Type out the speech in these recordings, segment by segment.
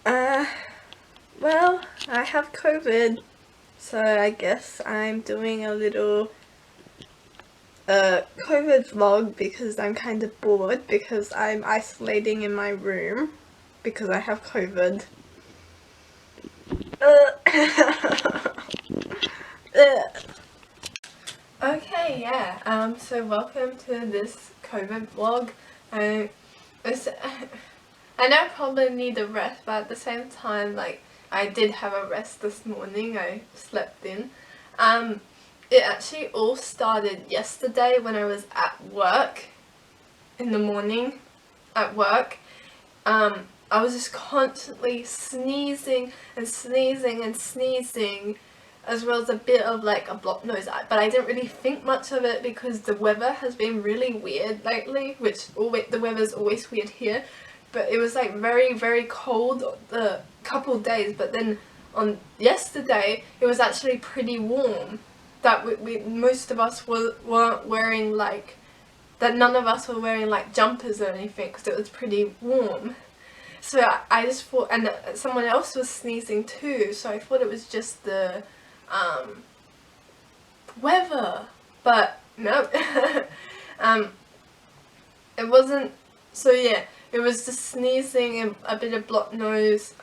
Uh, well, I have COVID, so I guess I'm doing a little COVID vlog because I'm kind of bored because I'm isolating in my room because I have COVID. Okay, yeah. So welcome to this COVID vlog. I, I know I probably need a rest, but at the same time, like, I did have a rest this morning. I slept in. It actually all started yesterday when I was at work in the morning at work. I was just constantly sneezing and sneezing and sneezing, as well as a bit of like a blocked nose, but I didn't really think much of it because the weather has been really weird lately, which the weather's always weird here, but it was like very cold the couple days, but then on yesterday it was actually pretty warm, that we most of us weren't wearing like, that none of us were wearing like jumpers or anything because it was pretty warm. So I just thought, and someone else was sneezing too, so I thought it was just the weather, but no. It wasn't. So yeah, it was just sneezing and a bit of blocked nose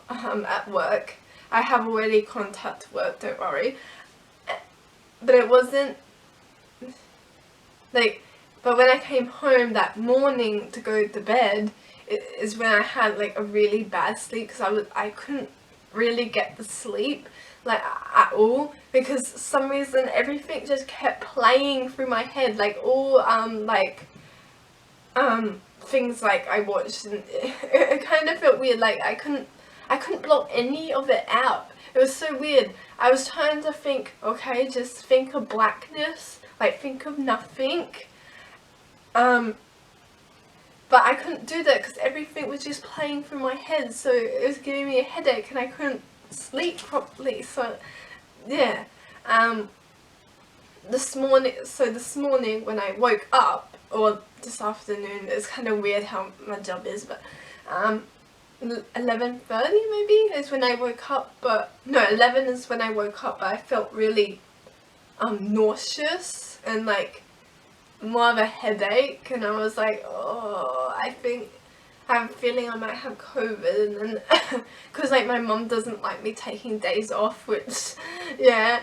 at work. I have already contacted work, don't worry, but it wasn't like, but when I came home that morning to go to bed, it is when I had like a really bad sleep because I couldn't really get the sleep like at all, because for some reason everything just kept playing through my head, like all things like I watched, and it kind of felt weird, like I couldn't block any of it out. It was so weird. I was trying to think, okay, just think of blackness, like think of nothing, but I couldn't do that because everything was just playing through my head, so it was giving me a headache and I couldn't sleep properly. So yeah, this morning when I woke up, or this afternoon, it's kind of weird how my job is, but 11:30 maybe is when I woke up, but no, 11 is when I woke up, but I felt really nauseous and like more of a headache, and I was like, oh, I think I'm feeling I might have COVID, and then because like my mum doesn't like me taking days off, which yeah,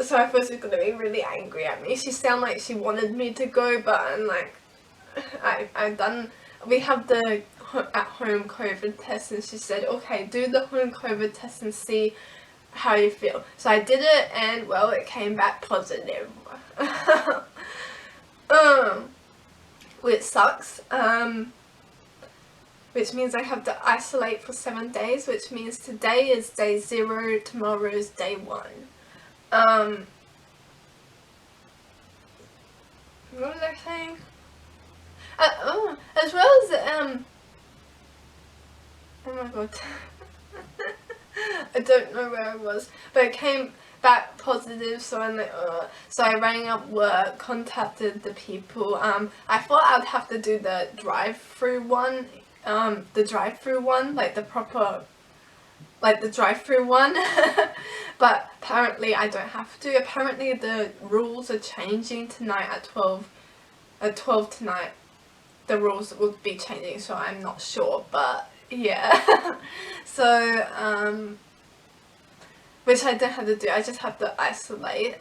so I thought she was gonna be really angry at me. She sounded like she wanted me to go, but I'm like, we have the at home COVID test, and she said, okay, do the home COVID test and see how you feel. So I did it, and well, it came back positive. Which sucks, which means I have to isolate for 7 days, which means today is day 0, tomorrow is day 1. What was I saying? As well as, oh my god, I don't know where I was, but it came back positive, so I'm like, so I rang up work, contacted the people. I thought I'd have to do the drive-through one, like the proper, like the drive-through one, but apparently I don't have to. Apparently the rules are changing tonight at 12 tonight. The rules will be changing, so I'm not sure, but yeah. So which I don't have to do, I just have to isolate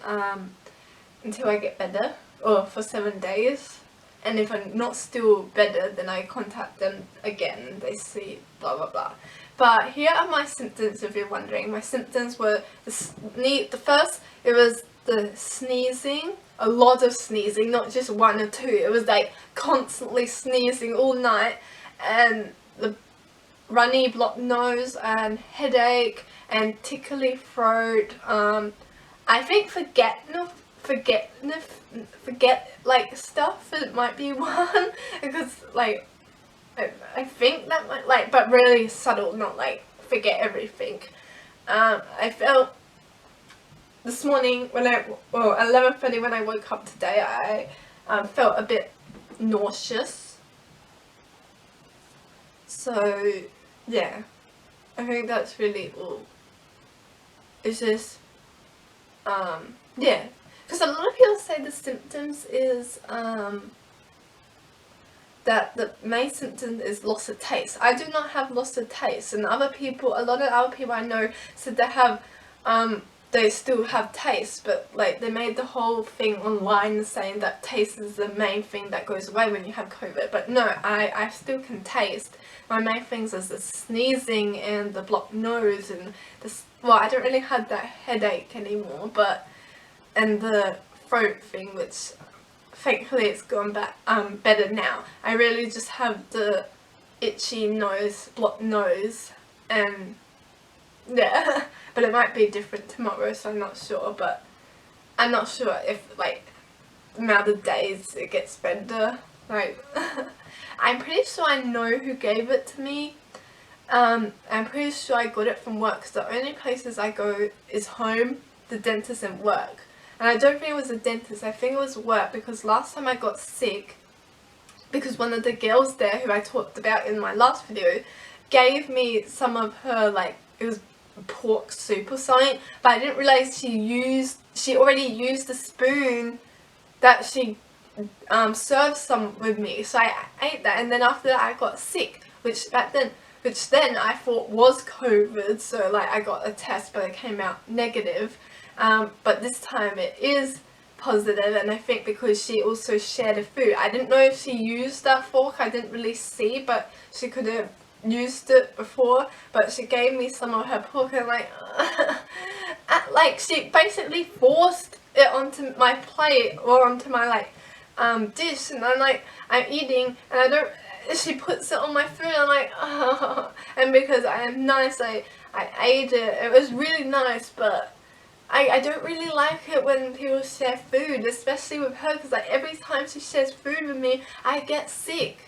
until I get better, or for 7 days, and if I'm not still better, then I contact them again, they see blah blah blah. But here are my symptoms, if you're wondering. My symptoms were the first, it was the sneezing, a lot of sneezing, not just 1 or 2, it was like constantly sneezing all night, and the runny blocked nose and headache and tickly throat. I think forget like stuff, it might be one, because like I think that might, like, but really subtle, not like forget everything. I felt this morning when 11:30 when I woke up today, I felt a bit nauseous. So yeah, I think that's really all. It's just, yeah. Because a lot of people say the symptoms is, that the main symptom is loss of taste. I do not have loss of taste, and other people, a lot of other people I know said they have, they still have taste, but like they made the whole thing online saying that taste is the main thing that goes away when you have COVID. But no, I still can taste. My main things is the sneezing and the blocked nose and this. Well, I don't really have that headache anymore, but and the throat thing, which thankfully it's gone back better now. I really just have the itchy nose, blocked nose, and yeah. But it might be different tomorrow, so I'm not sure. But I'm not sure if like the amount of days it gets better. Like I'm pretty sure I know who gave it to me. I'm pretty sure I got it from work, because the only places I go is home, the dentist, and work. And I don't think it was a dentist, I think it was work, because last time I got sick, because one of the girls there who I talked about in my last video gave me some of her, like, it was pork soup or something, but I didn't realise she already used the spoon that she served some with me, so I ate that, and then after that I got sick, which then I thought was COVID, so like I got a test but it came out negative. But this time it is positive, and I think because she also shared a food. I didn't know if she used that fork, I didn't really see, but she could have used it before, but she gave me some of her pork, and like she basically forced it onto my plate or onto my like dish, and I'm eating and she puts it on my food, and I'm like, oh. And because I am nice, I ate it. It was really nice, but I don't really like it when people share food, especially with her, because like every time she shares food with me, I get sick.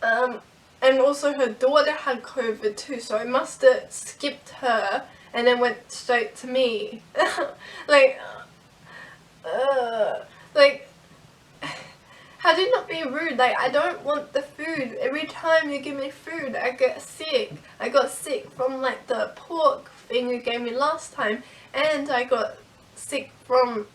And also her daughter had COVID too, so I must have skipped her and then went straight to me. like, how do you not be rude? Like, I don't want the food. Every time you give me food, I get sick. I got sick from like the pork thing you gave me last time, and I got sick from,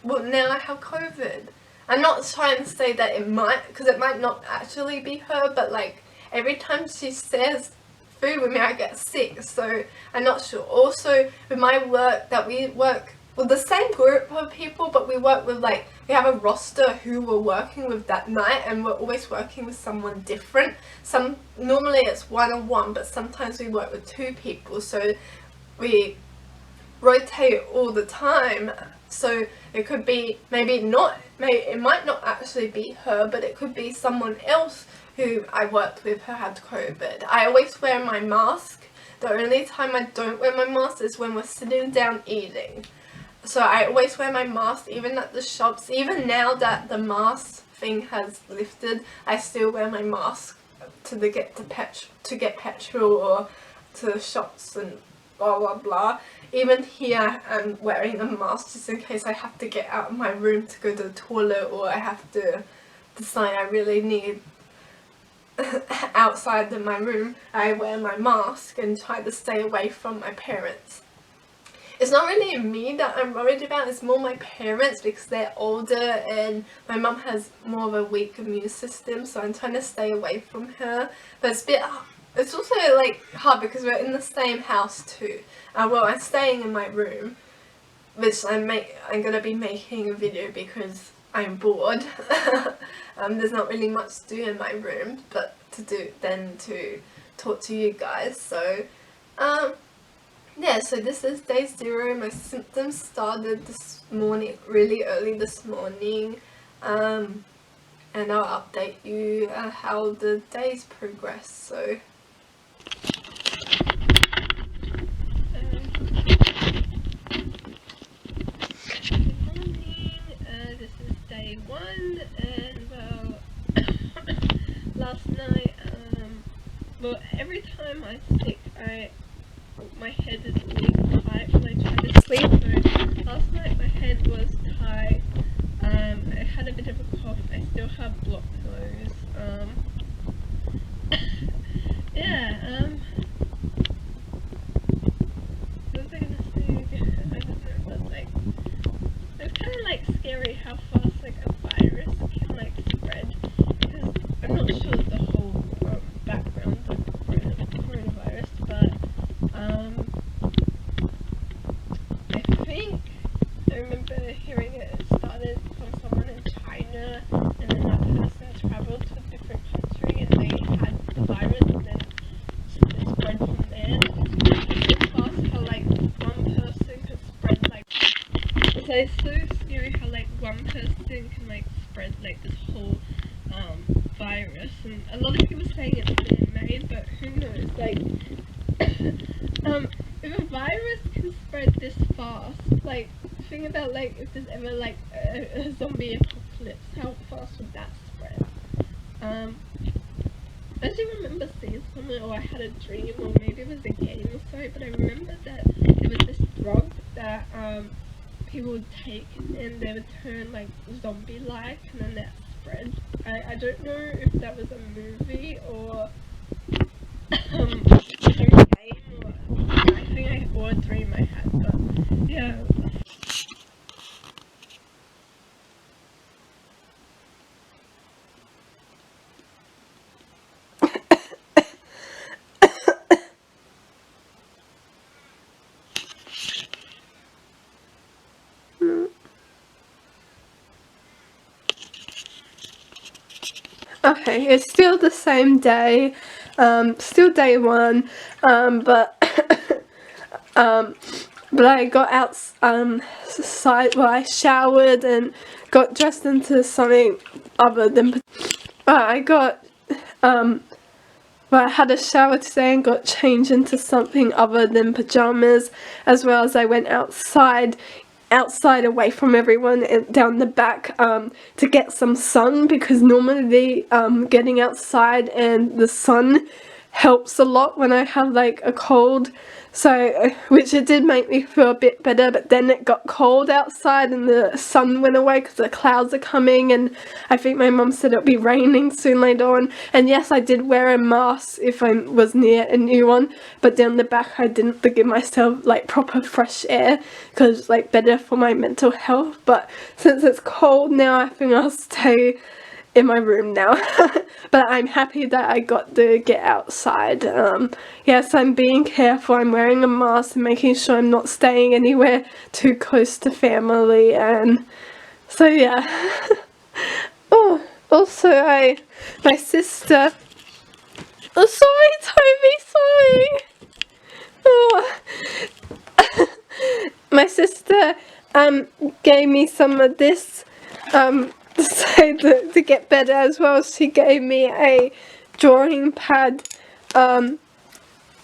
well, now I have COVID. I'm not trying to say that it might, because it might not actually be her, but like every time she shares food with me, I get sick, so I'm not sure. Also, with my work, that we work with the same group of people, but we work with like, we have a roster who we're working with that night, and we're always working with someone different. Normally it's one-on-one, but sometimes we work with two people, so we rotate all the time. So it could be, it might not actually be her, but it could be someone else who I worked with who had COVID. I always wear my mask. The only time I don't wear my mask is when we're sitting down eating. So I always wear my mask, even at the shops. Even now that the mask thing has lifted, I still wear my mask to get petrol or to the shops and blah blah blah. Even here I'm wearing a mask just in case I have to get out of my room to go to the toilet, or I have to decide I really need outside of my room. I wear my mask and try to stay away from my parents. It's not really me that I'm worried about, it's more my parents, because they're older and my mum has more of a weak immune system, so I'm trying to stay away from her. But it's also like hard because we're in the same house too. Well, I'm staying in my room, which I'm gonna be making a video because I'm bored. There's not really much to do in my room but to talk to you guys. So yeah, so this is day 0. My symptoms started this morning, really early this morning, and I'll update you how the days progress. So good morning, this is day 1, and well, last night, well, every time I'm sick, my head is always tight when I try to sleep, so last night my head was tight. I had a bit of a cough, I still have blocked nose, yeah, sure the whole background of coronavirus, but I think I remember hearing it started from someone in China, and then that person travelled to a different country and they had the virus, and then it spread from there. It's fast how like one person could spread like. It's like so scary how like one person can like spread like this whole virus, and a lot of people saying it's man-made, but who knows? Like, if a virus can spread this fast, like think about like if there's ever like a zombie apocalypse, how fast would that spread? I actually remember seeing something, or I had a dream, or maybe it was a game or so, but I remember that there was this drug that people would take and they would turn like zombie-like, and then that spread. I don't know if that was a movie or a game, or I think or a dream I had, but yeah. Okay, it's still the same day, still day one, but but I got outside, well, I showered and got dressed into something other than, I got, well, I had a shower today and got changed into something other than pajamas, as well as I went outside away from everyone and down the back to get some sun, because normally getting outside and the sun helps a lot when I have like a cold, so which it did make me feel a bit better, but then it got cold outside and the sun went away because the clouds are coming, and I think my mum said it'll be raining soon later on. And yes, I did wear a mask if I was near a new one, but down the back I didn't, to give myself like proper fresh air, because like better for my mental health. But since it's cold now, I think I'll stay in my room now. But I'm happy that I got to get outside. Yes, I'm being careful. I'm wearing a mask and making sure I'm not staying anywhere too close to family, and so yeah. Oh, also my sister, oh sorry Toby, sorry. Oh. My sister gave me some of this so to get better as well. She gave me a drawing pad that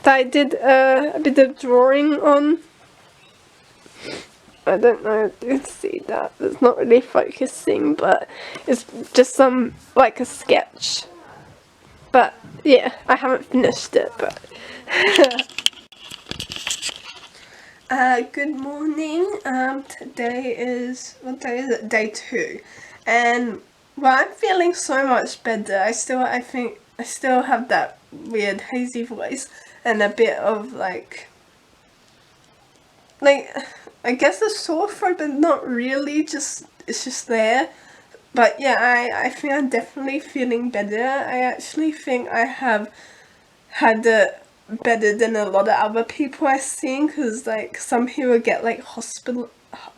I did a bit of drawing on. I don't know if you can see that, it's not really focusing, but it's just some, like a sketch. But yeah, I haven't finished it, but good morning. Today is, what day is it? Day 2. And well, I'm feeling so much better. I think I still have that weird hazy voice and a bit of like I guess a sore throat, but not really, just it's just there. But yeah, I think I'm definitely feeling better. I actually think I have had it better than a lot of other people I've seen, because like some people get like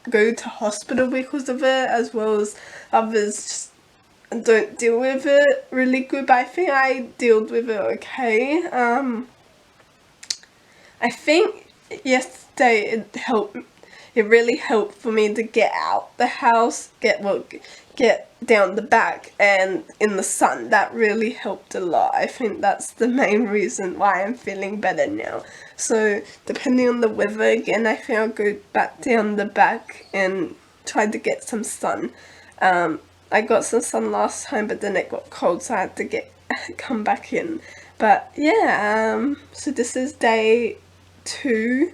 go to hospital because of it, as well as others just don't deal with it really good. But I think I dealt with it okay. I think yesterday it really helped for me to get out the house, get down the back and in the sun. That really helped a lot. I think that's the main reason why I'm feeling better now. So depending on the weather again, I think I'll go back down the back and try to get some sun. I got some sun last time, but then it got cold, so I had to come back in. But yeah, so this is day 2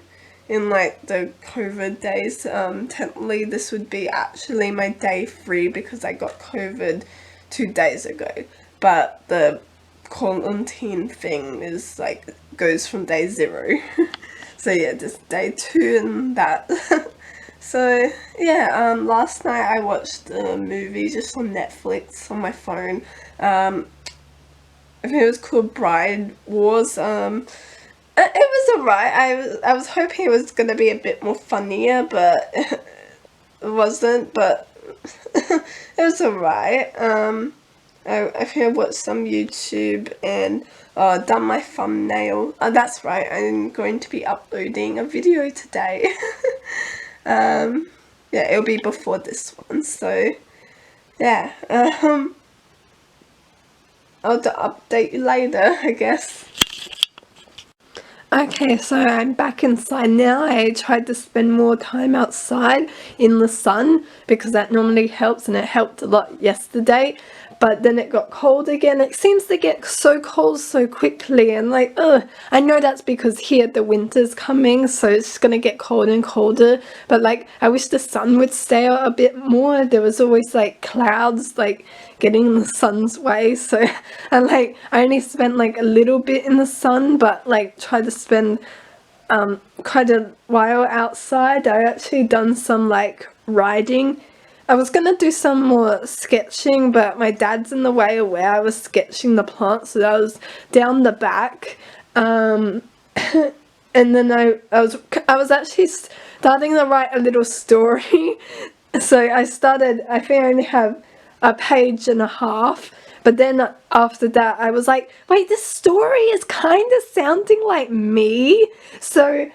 in like the COVID days. Technically this would be actually my day 3, because I got COVID 2 days ago, but the quarantine thing is like goes from day 0. So yeah, just day 2 and that. So yeah, last night I watched a movie just on Netflix on my phone. I think it was called Bride Wars. It was alright. I was hoping it was gonna be a bit more funnier, but it wasn't. But it was alright. I think I watched some YouTube and done my thumbnail. That's right. I'm going to be uploading a video today. Yeah, it'll be before this one. So yeah. I'll update you later, I guess. Okay, so I'm back inside now. I tried to spend more time outside in the sun because that normally helps, and it helped a lot yesterday. But then it got cold again. It seems to get so cold so quickly, and like, ugh. I know that's because here the winter's coming, so it's gonna get colder and colder. But like, I wish the sun would stay out a bit more. There was always like clouds like getting in the sun's way, so and like I only spent like a little bit in the sun, but like tried to spend quite a while outside. I actually done some like riding. I was gonna do some more sketching, but my dad's in the way of where I was sketching the plants, so I was down the back. And then I was actually starting to write a little story. So I think I only have a page and a half, but then after that I was like, wait, this story is kind of sounding like me. So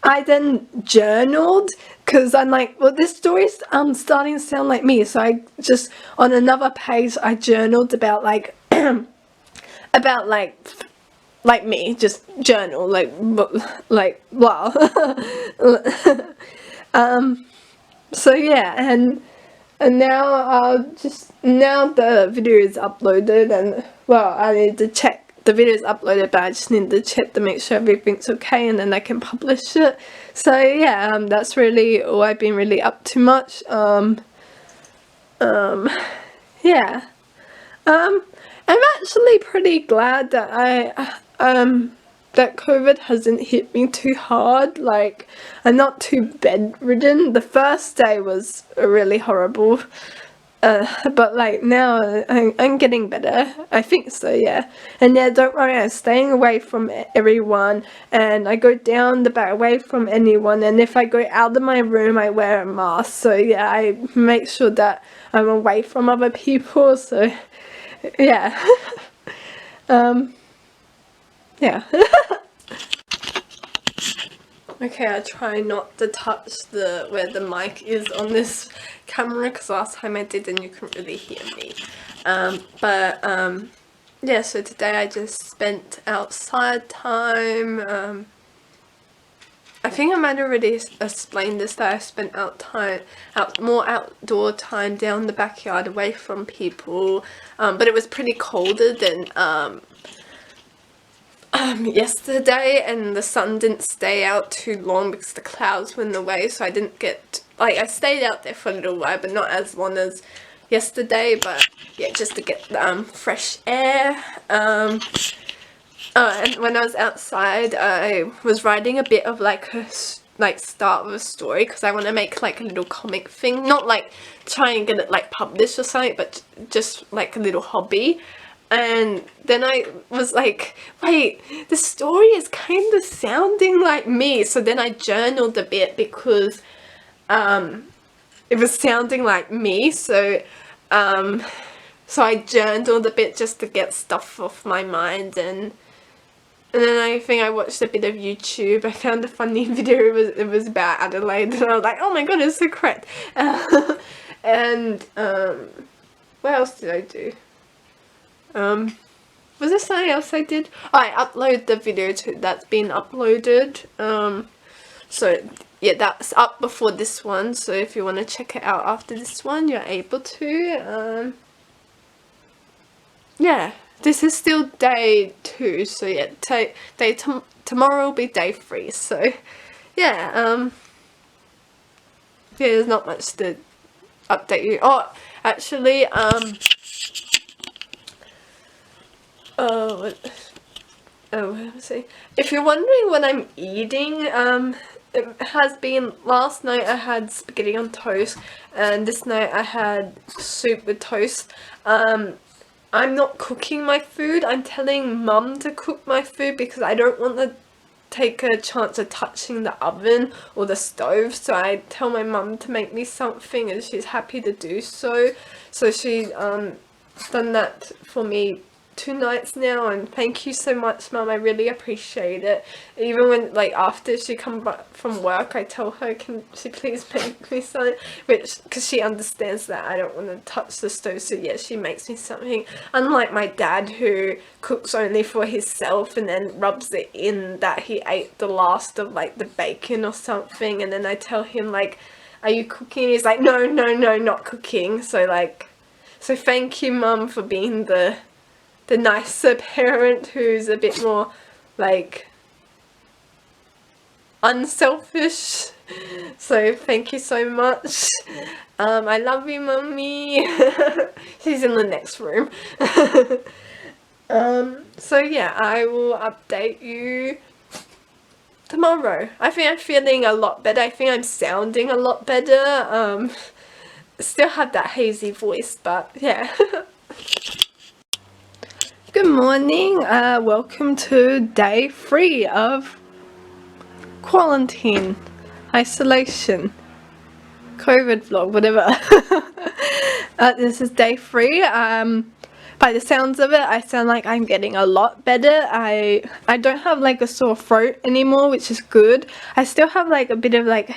I then journaled, because I'm like, well, this story's starting to sound like me. So I just, on another page, I journaled about like about like me, just journal, like wow. So yeah, and now now the video is uploaded, and well, I need to check the video is uploaded, but I just need to check to make sure everything's okay, and then I can publish it. So yeah, that's really all I've been really up to much. Yeah. I'm actually pretty glad that that COVID hasn't hit me too hard. Like, I'm not too bedridden. The first day was really horrible. But like now I'm getting better. I think so, yeah. And yeah, don't worry, I'm staying away from everyone, and I go down the back away from anyone, and if I go out of my room I wear a mask. So yeah, I make sure that I'm away from other people, so yeah. Yeah. Okay, I try not to touch where the mic is on this camera, because last time I did and you couldn't really hear me. Yeah, so today I just spent outside time. I think I might have already explained this, that I spent more outdoor time down the backyard away from people, but it was pretty colder than yesterday, and the sun didn't stay out too long because the clouds were in the way, so I didn't get, like, I stayed out there for a little while, but not as long as yesterday. But yeah, just to get fresh air. And when I was outside, I was writing a bit of like a start of a story, because I want to make like a little comic thing, not like try and get it like published or something, but just like a little hobby. And then I was like, wait, the story is kind of sounding like me. So then I journaled a bit, because it was sounding like me. So so I journaled a bit just to get stuff off my mind, and then I think I watched a bit of YouTube. I found a funny video. It was about Adelaide, and I was like, oh my god, it's so correct. And what else did I do? Was there something else I did? Oh, I uploaded the video that's been uploaded. So yeah, that's up before this one, so if you want to check it out after this one, you're able to. Yeah, this is still day 2, so yeah, tomorrow will be day 3, so yeah, yeah, there's not much to update you. Oh, actually, let's see. If you're wondering what I'm eating, it has been, last night I had spaghetti on toast, and this night I had soup with toast. I'm not cooking my food. I'm telling mum to cook my food because I don't want to take a chance of touching the oven or the stove, so I tell my mum to make me something and she's happy to do so. So she done that for me 2 nights now, and thank you so much, mum. I really appreciate it. Even when, like, after she come back from work, I tell her, can she please make me something, which, because she understands that I don't want to touch the stove, so yeah, she makes me something. Unlike my dad, who cooks only for himself and then rubs it in that he ate the last of, like, the bacon or something, and then I tell him, like, are you cooking? He's like, no, not cooking. So, like, so thank you, mum, for being the nicer parent who's a bit more, like, unselfish. So thank you so much. I love you, mummy. She's in the next room. So yeah, I will update you tomorrow. I think I'm feeling a lot better. I think I'm sounding a lot better. Still have that hazy voice, but yeah. Good morning, welcome to day 3 of quarantine, isolation, COVID vlog, whatever. This is day 3. By the sounds of it, I sound like I'm getting a lot better. I don't have like a sore throat anymore, which is good. I still have like a bit of like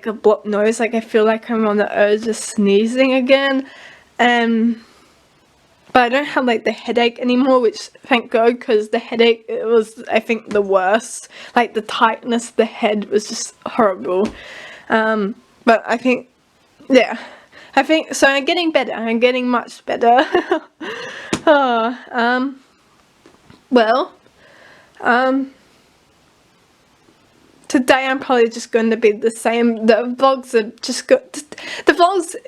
a blocked nose, like I feel like I'm on the urge of sneezing again. But I don't have like the headache anymore, which thank God, because the headache, it was, I think, the worst. Like the tightness of the head was just horrible. But I think, yeah, I think, so I'm getting better. I'm getting much better. Today I'm probably just going to be the same. The vlogs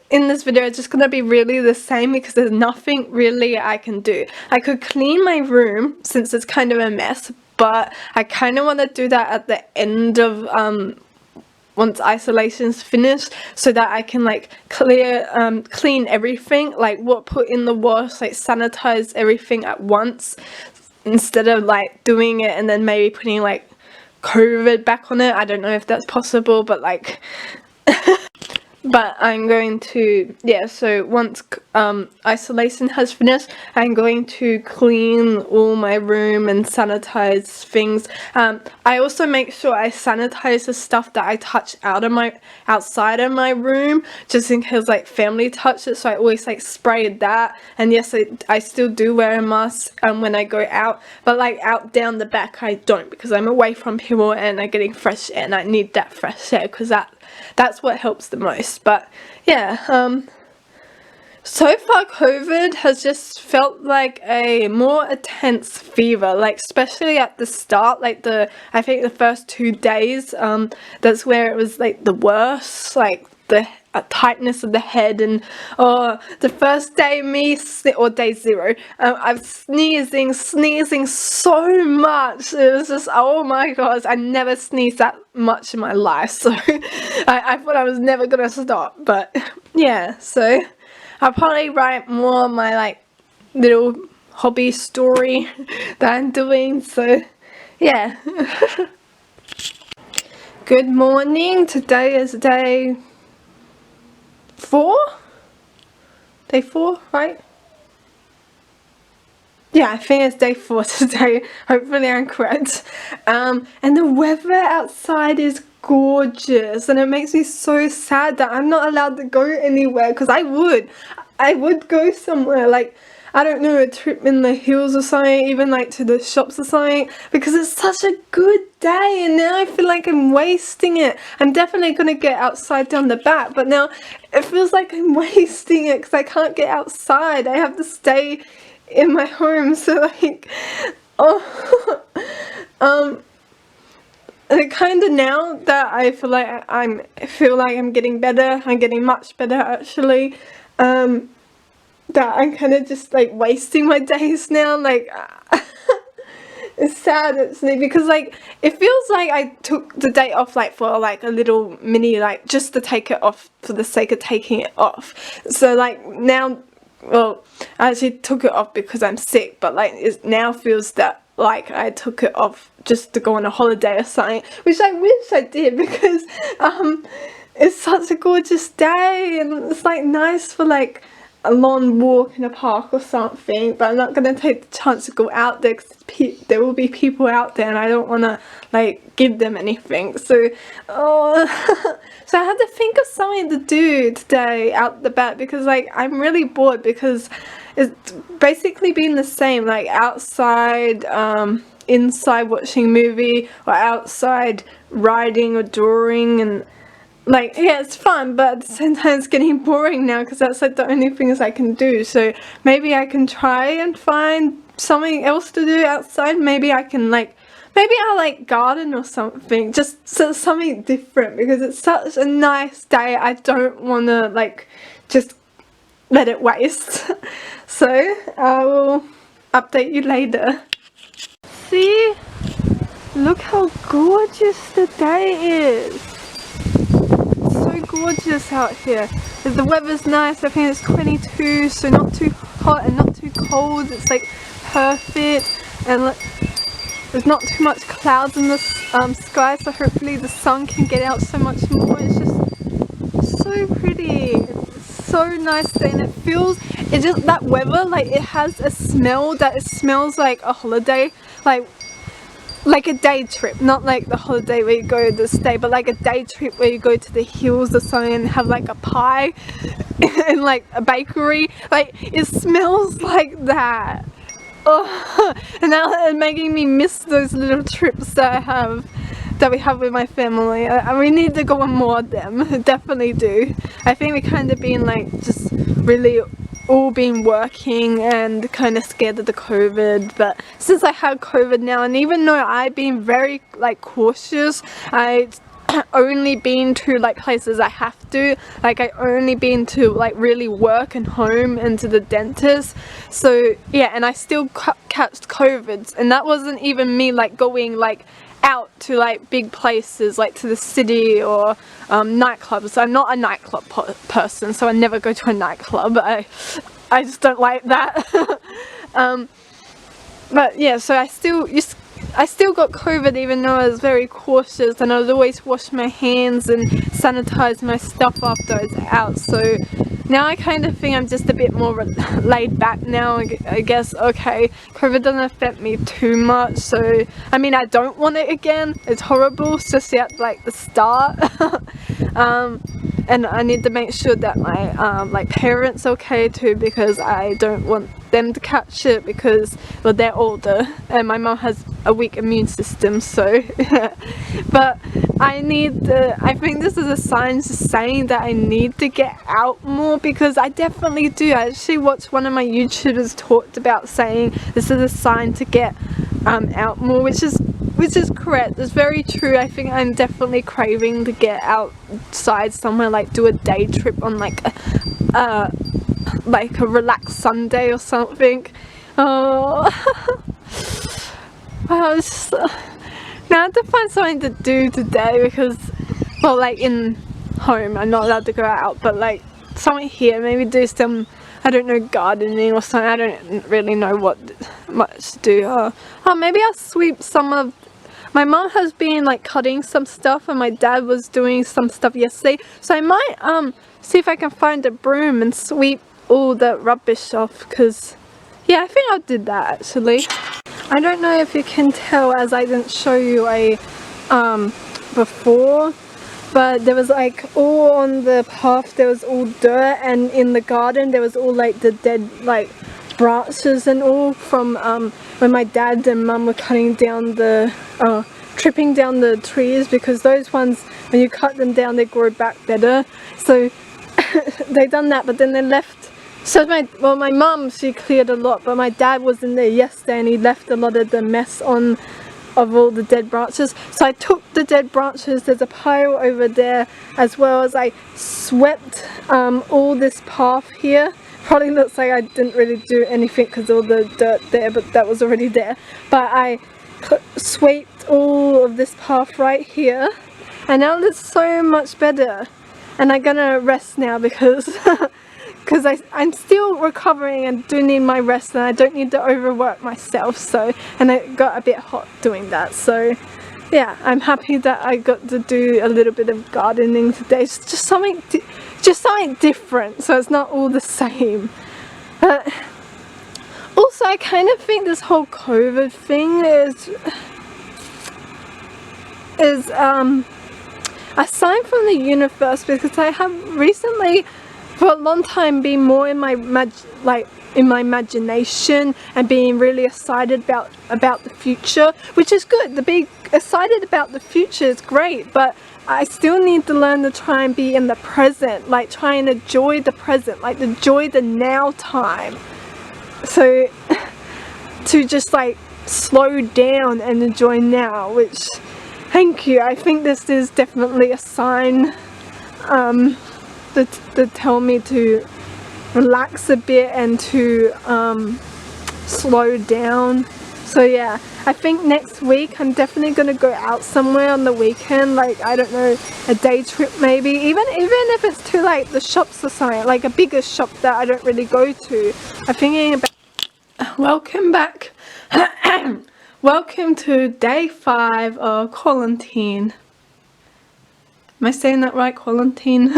in this video are just going to be really the same because there's nothing really I can do. I could clean my room since it's kind of a mess, but I kind of want to do that at the end of once isolation's finished, so that I can like clean everything, like put in the wash, like sanitize everything at once, instead of like doing it and then maybe putting like COVID back on it. I don't know if that's possible, but like but I'm going to, yeah, so once isolation has finished, I'm going to clean all my room and sanitize things. I also make sure I sanitize the stuff that I touch outside of my room, just in case like family touch it, so I always like spray that. And yes, I still do wear a mask when I go out, but like out down the back I don't, because I'm away from people and I'm getting fresh air, and I need that fresh air because that's what helps the most. But yeah, so far COVID has just felt like a more intense fever, like especially at the start, like I think the first 2 days, that's where it was like the worst, like the tightness of the head. And the first day or day 0, I'm sneezing so much. It was just, oh my gosh, I never sneezed that much in my life, so I thought I was never gonna stop. But yeah, so I'll probably write more of my like little hobby story that I'm doing, so yeah. Good morning, today is day 4? Day 4, right? Yeah, I think it's day 4 today. Hopefully I'm correct. And the weather outside is gorgeous, and it makes me so sad that I'm not allowed to go anywhere, because I would go somewhere, like, I don't know, a trip in the hills or something, even like to the shops or something, because it's such a good day, and now I feel like I'm wasting it. I'm definitely going to get outside down the back, but now it feels like I'm wasting it because I can't get outside. I have to stay in my home, so like, and kind of now that I feel like I'm getting better, I'm getting much better actually, that I'm kind of just like wasting my days now, like it's sad actually, because like it feels like I took the day off like for like a little mini, like just to take it off for the sake of taking it off. So like now well, I actually took it off because I'm sick, but like it now feels that like I took it off just to go on a holiday or something, which I wish I did, because it's such a gorgeous day and it's like nice for like a long walk in a park or something, but I'm not going to take the chance to go out there because there will be people out there and I don't want to like give them anything. So so I had to think of something to do today out the back, because like I'm really bored, because it's basically been the same, like outside, inside watching a movie, or outside writing or drawing, and like, yeah, it's fun, but at the same time it's getting boring now because that's like the only things I can do. So maybe I can try and find something else to do outside. Maybe I can like, maybe I'll like garden or something, just something different, because it's such a nice day. I don't want to like just let it waste. So I will update you later. See? Look how gorgeous the day is. So gorgeous out here. The weather's nice. I think it's 22, so not too hot and not too cold. It's like perfect, and there's not too much clouds in the sky, so hopefully the sun can get out so much more. It's just so pretty. It's so nice day, and it just that weather, like it has a smell that it smells like a holiday, like a day trip, not like the holiday where you go to stay, but like a day trip where you go to the hills or something and have like a pie in like a bakery. Like it smells like that. Oh, and now it's making me miss those little trips that we have with my family. We need to go on more of them. Definitely do. I think we kind of been like just really all been working and kind of scared of the COVID, but since I had COVID now, and even though I've been very like cautious, I only been to like places I have to, like I only been to like really work and home and to the dentist. So yeah, and I still catched COVID, and that wasn't even me like going like out to like big places like to the city or nightclubs. I'm not a nightclub person, so I never go to a nightclub. I just don't like that. But yeah, so I still got COVID, even though I was very cautious, and I would always wash my hands and sanitize my stuff after I was out. So now I kind of think I'm just a bit more laid back now. I guess, okay, COVID doesn't affect me too much, so I mean, I don't want it again. It's horrible, especially at like the start. And I need to make sure that my like parents are okay too, because I don't want them to catch it, because well, they're older and my mom has a weak immune system. So but I think this is a sign just saying that I need to get out more, because I definitely do. I actually watched one of my YouTubers talked about saying this is a sign to get out more, which is correct. It's very true. I think I'm definitely craving to get outside somewhere, like do a day trip on like a relaxed Sunday or something. Oh, I was now I have to find something to do today, because well, like in home I'm not allowed to go out, but like something here, maybe do some, I don't know, gardening or something. I don't really know what much to do. Oh, maybe I'll sweep some of. My mom has been like cutting some stuff, and my dad was doing some stuff yesterday, so I might see if I can find a broom and sweep all the rubbish off, because yeah, I think I did that actually. I don't know if you can tell, as I didn't show you a before, but there was like all on the path, there was all dirt, and in the garden there was all like the dead like branches and all from when my dad and mum were cutting down the tripping down the trees, because those ones, when you cut them down, they grow back better. So they done that, but then they left. So my mum, she cleared a lot, but my dad was in there yesterday and he left a lot of the mess on of all the dead branches. So I took the dead branches, there's a pile over there, as well as I swept all this path here. Probably looks like I didn't really do anything because all the dirt there, but that was already there. But I swept all of this path right here, and now it looks so much better. And I'm gonna rest now because because I'm still recovering and do need my rest, and I don't need to overwork myself. So, and it got a bit hot doing that. So yeah, I'm happy that I got to do a little bit of gardening today. It's just something different, so it's not all the same. But also, I kind of think this whole COVID thing is a sign from the universe, because I have recently for a long time been more in my imagination and being really excited about the future, which is good. To be excited about the future is great, but I still need to learn to try and be in the present, like try and enjoy the present, like enjoy the now time. So to just like slow down and enjoy now, which, thank you, I think this is definitely a sign that tell me to relax a bit and to slow down. So yeah, I think next week I'm definitely gonna go out somewhere on the weekend, like I don't know, a day trip maybe, even if it's to like the shops or something, like a bigger shop that I don't really go to. I'm thinking about. Welcome back. Welcome to day 5 of quarantine. Am I saying that right? Quarantine.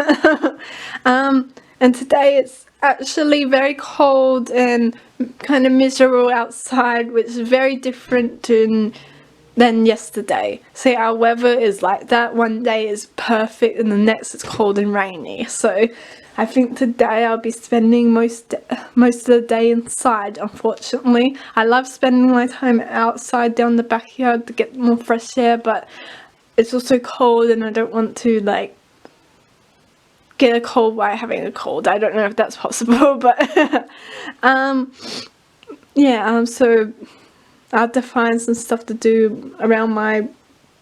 And today it's actually very cold and kind of miserable outside, which is very different than yesterday. See, our weather is like that. One day is perfect and the next is cold and rainy. So I think today I'll be spending most of the day inside, unfortunately. I love spending my time outside down the backyard to get more fresh air, but it's also cold and I don't want to like get a cold while having a cold. I don't know if that's possible, but yeah, so I'll have to find some stuff to do around my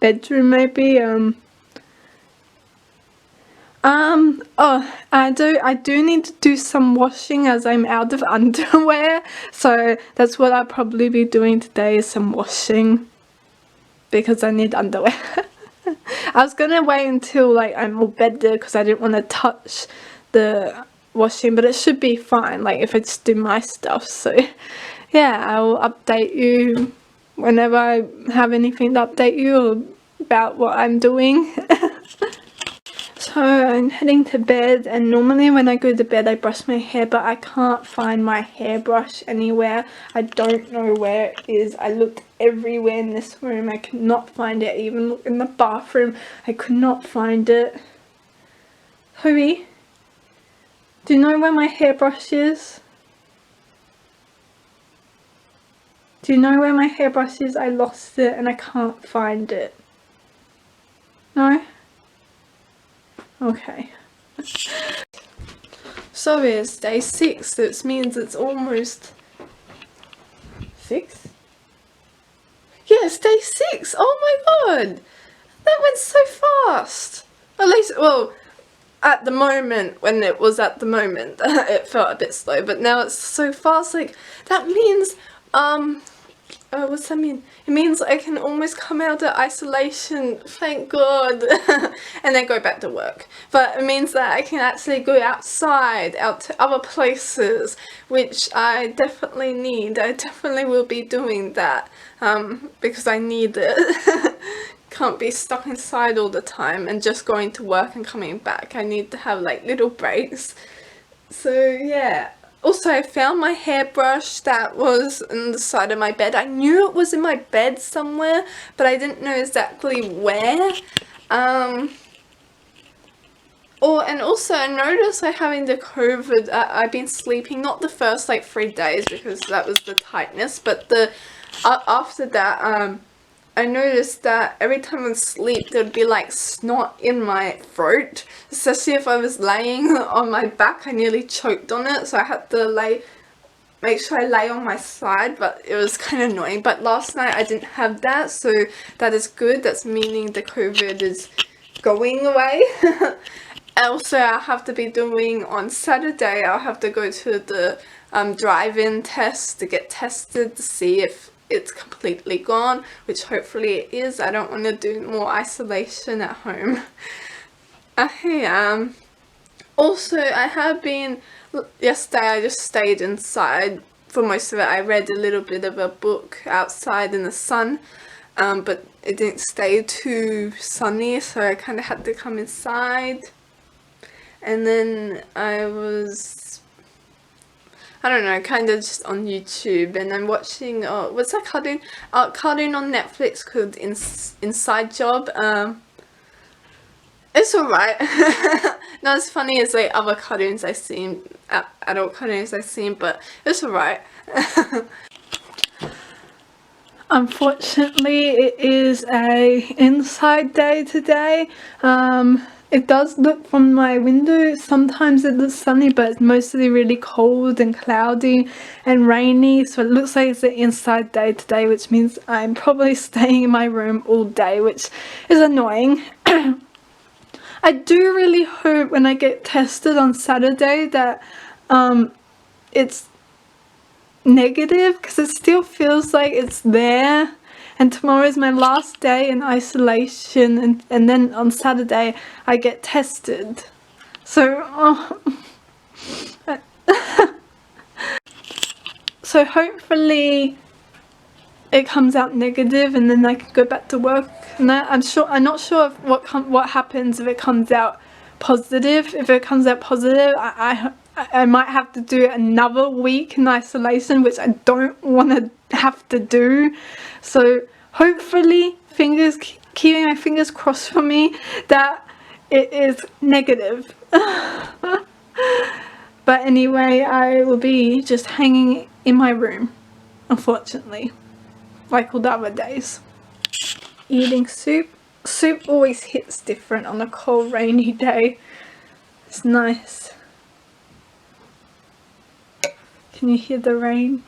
bedroom maybe. Oh, I do need to do some washing as I'm out of underwear, so that's what I'll probably be doing today, is some washing, because I need underwear. I was gonna wait until like I'm all bedded because I didn't want to touch the washing, but it should be fine, like if I just do my stuff. So yeah, I'll update you whenever I have anything to update you about what I'm doing. So I'm heading to bed, and normally when I go to bed I brush my hair, but I can't find my hairbrush anywhere. I don't know where it is. I looked everywhere in this room. I could not find it. I even looked in the bathroom. I could not find it. Hurry. Do you know where my hairbrush is? Do you know where my hairbrush is? I lost it and I can't find it. No? Okay. So it's day 6, which means it's almost 6? Yes, day 6! Oh my god! That went so fast! At least, well, at the moment, when it was at the moment, it felt a bit slow, but now it's so fast. Like, that means, what's that mean? It means I can almost come out of isolation, thank god, and then go back to work. But it means that I can actually go outside, out to other places, which I definitely need. I definitely will be doing that, because I need it. Can't be stuck inside all the time and just going to work and coming back. I need to have like little breaks. So yeah. Also, I found my hairbrush that was on the side of my bed. I knew it was in my bed somewhere, but I didn't know exactly where. And also I noticed like having the COVID, I've been sleeping, not the first like 3 days because that was the tightness, but the after that, I noticed that every time I sleep there'd be like snot in my throat, especially if I was laying on my back. I nearly choked on it, so I had to make sure I lay on my side, but it was kind of annoying. But last night I didn't have that, so that is good. That's meaning the COVID is going away. Also, I'll have to be doing on Saturday, I'll have to go to the drive-in test to get tested to see if it's completely gone, which hopefully it is. I don't want to do more isolation at home. Also, I have been, yesterday I just stayed inside for most of it. I read a little bit of a book outside in the sun, but it didn't stay too sunny, so I kind of had to come inside. And then I don't know, kind of just on YouTube, and I'm watching, what's that cartoon? Cartoon on Netflix called Inside Job. It's alright. Not as funny as like other cartoons I've seen, adult cartoons I've seen, but it's alright. Unfortunately, it is a inside day today. It does look from my window, sometimes it looks sunny, but it's mostly really cold and cloudy and rainy, so it looks like it's an inside day today, which means I'm probably staying in my room all day, which is annoying. I do really hope when I get tested on Saturday that it's negative, because it still feels like it's there, and tomorrow is my last day in isolation, and then on Saturday I get tested, so so hopefully it comes out negative and then I can go back to work. And I'm not sure of what happens if it comes out positive. If it comes out positive, I might have to do another week in isolation, which I don't want to have to do. So hopefully, keeping my fingers crossed for me that it is negative. But anyway, I will be just hanging in my room, unfortunately, like all the other days. Eating soup. Soup always hits different on a cold, rainy day. It's nice. Can you hear the rain?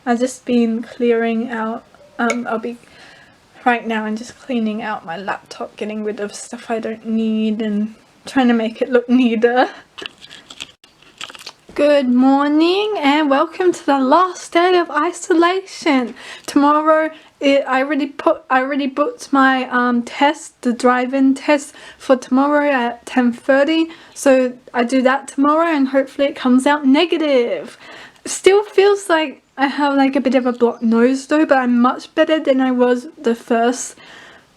I've just been clearing out, right now I'm just cleaning out my laptop, getting rid of stuff I don't need and trying to make it look neater. Good morning and welcome to the last day of isolation. Tomorrow, I already booked my test, the drive-in test for tomorrow at 10:30. So I do that tomorrow and hopefully it comes out negative. Still feels like I have like a bit of a blocked nose though, but I'm much better than I was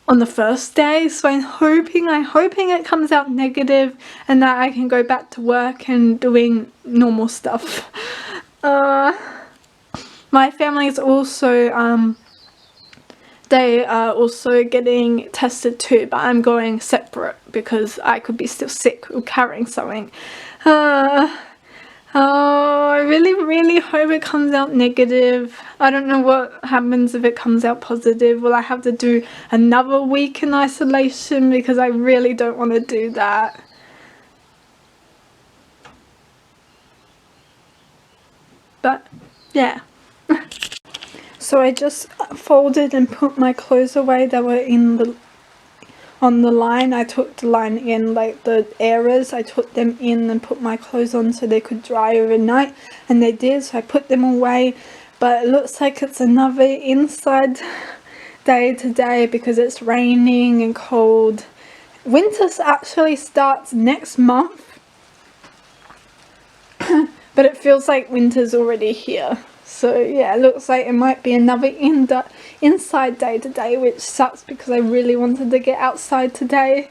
on the first day, so I'm hoping it comes out negative and that I can go back to work and doing normal stuff. My family is also they are also getting tested too, but I'm going separate because I could be still sick or carrying something. Oh, I really hope it comes out negative. I don't know what happens if it comes out positive. Will I have to do another week in isolation? Because I really don't want to do that. But, yeah. So I just folded and put my clothes away that were on the line. I took the line in, like the errors, I took them in and put my clothes on so they could dry overnight, and they did, so I put them away. But it looks like it's another inside day today because it's raining and cold. Winter actually starts next month, but it feels like winter's already here. So yeah, it looks like it might be another inside day today, which sucks because I really wanted to get outside today.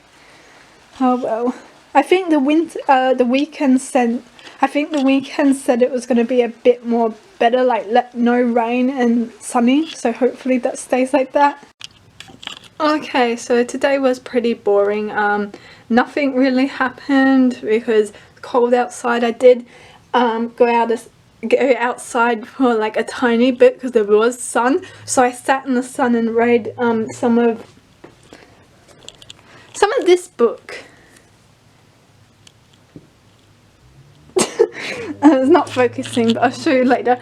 Oh well. I think the weekend said it was going to be a bit more better, like no rain and sunny, so hopefully that stays like that. Okay, so today was pretty boring. Nothing really happened because it's cold outside. I did go outside for like a tiny bit because there was sun, so I sat in the sun and read some of this book. It's not focusing, but I'll show you later.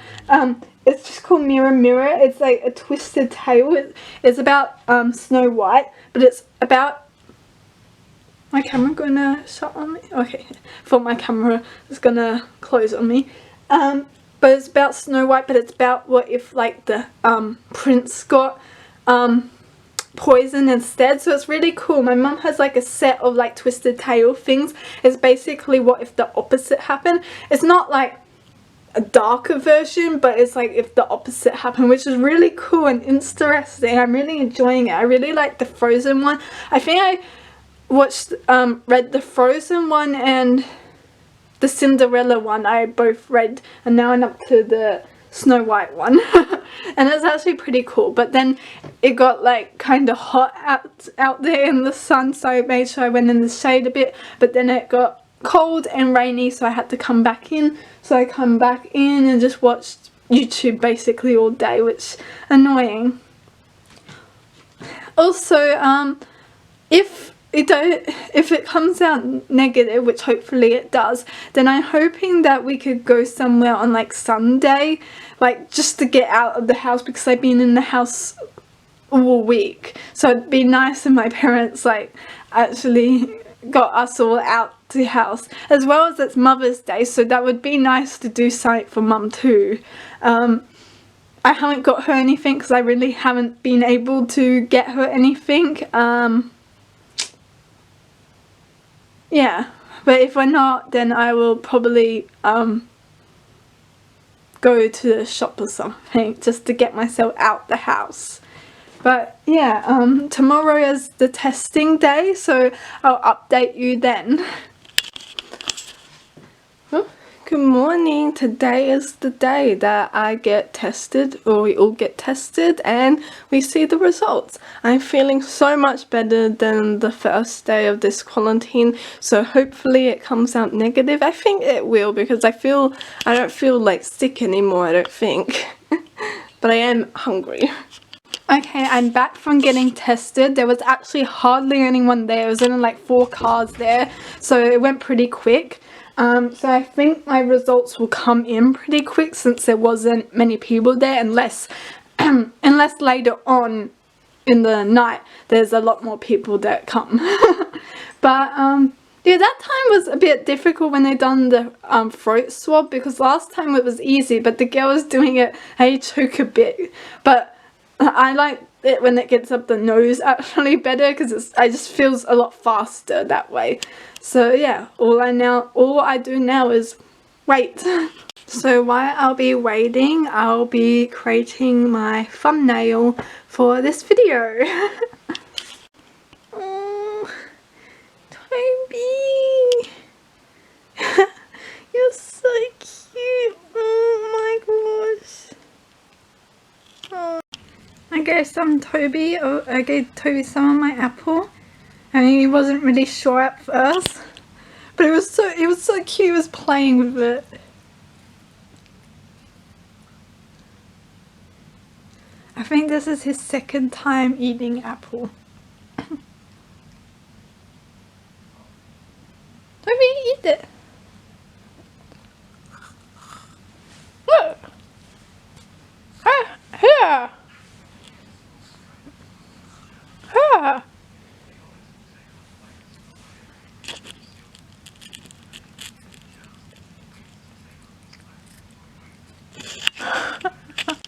It's just called Mirror Mirror. It's like a twisted tale. It's about Snow White, but it's about my camera gonna shut on me. Okay, thought my camera was gonna close on me. But it's about Snow White, but it's about what if like the prince got poison instead, so it's really cool. My mum has like a set of like twisted tail things. It's basically what if the opposite happened. It's not like a darker version, but it's like if the opposite happened, which is really cool and interesting. I'm really enjoying it. I really like the Frozen one. I think I watched read the Frozen one and the Cinderella one. I both read, and now I'm up to the Snow White one. And it's actually pretty cool, but then it got like kind of hot out there in the sun, so I made sure I went in the shade a bit, but then it got cold and rainy, so I had to come back in. So I come back in and just watched YouTube basically all day, which is annoying. Also, if it comes out negative, which hopefully it does, then I'm hoping that we could go somewhere on like Sunday, like just to get out of the house, because I've been in the house all week. So it'd be nice if my parents like actually got us all out the house, as well as it's Mother's Day, so that would be nice to do something for Mum too. I haven't got her anything because I really haven't been able to get her anything. Yeah, but if we're not, then I will probably go to the shop or something just to get myself out the house. But yeah, tomorrow is the testing day, so I'll update you then. Good morning. Today is the day that I get tested, or we all get tested, and we see the results. I'm feeling so much better than the first day of this quarantine, so hopefully it comes out negative. I think it will, because I don't feel like sick anymore, I don't think. But I am hungry. Okay, I'm back from getting tested. There was actually hardly anyone there. There was only like 4 cars there, so it went pretty quick. So I think my results will come in pretty quick since there wasn't many people there, unless unless later on in the night there's a lot more people that come. But yeah, that time was a bit difficult when they done the throat swab, because last time it was easy, but the girl was doing it, I took a bit. But I like it when it gets up the nose actually better, because I just feels a lot faster that way. So yeah, all I do now is wait. So while I'll be waiting, I'll be creating my thumbnail for this video. Oh, Toby, you're so cute. Oh my gosh. Oh. I gave Toby some of my apple. I mean, he wasn't really sure at first, but it was so cute. He was playing with it. I think this is his second time eating apple. Toby, eat it. Look. Here. Here.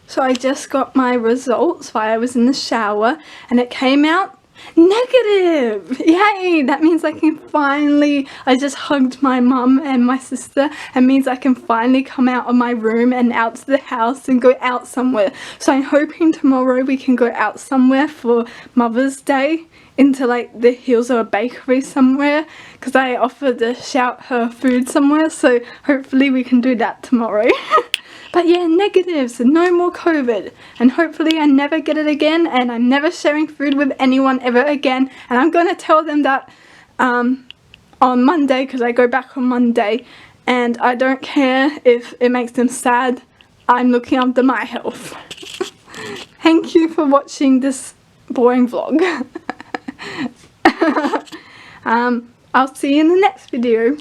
So I just got my results while I was in the shower, and it came out negative. Yay! That means I can finally, I just hugged my mum and my sister. It means I can finally come out of my room and out to the house and go out somewhere. So I'm hoping tomorrow we can go out somewhere for Mother's Day, into like the hills or a bakery somewhere, because I offered to shout her food somewhere, so hopefully we can do that tomorrow. But yeah, negative, so no more COVID, and hopefully I never get it again, and I'm never sharing food with anyone ever again. And I'm gonna tell them that on Monday, because I go back on Monday, and I don't care if it makes them sad. I'm looking after my health. Thank you for watching this boring vlog. I'll see you in the next video.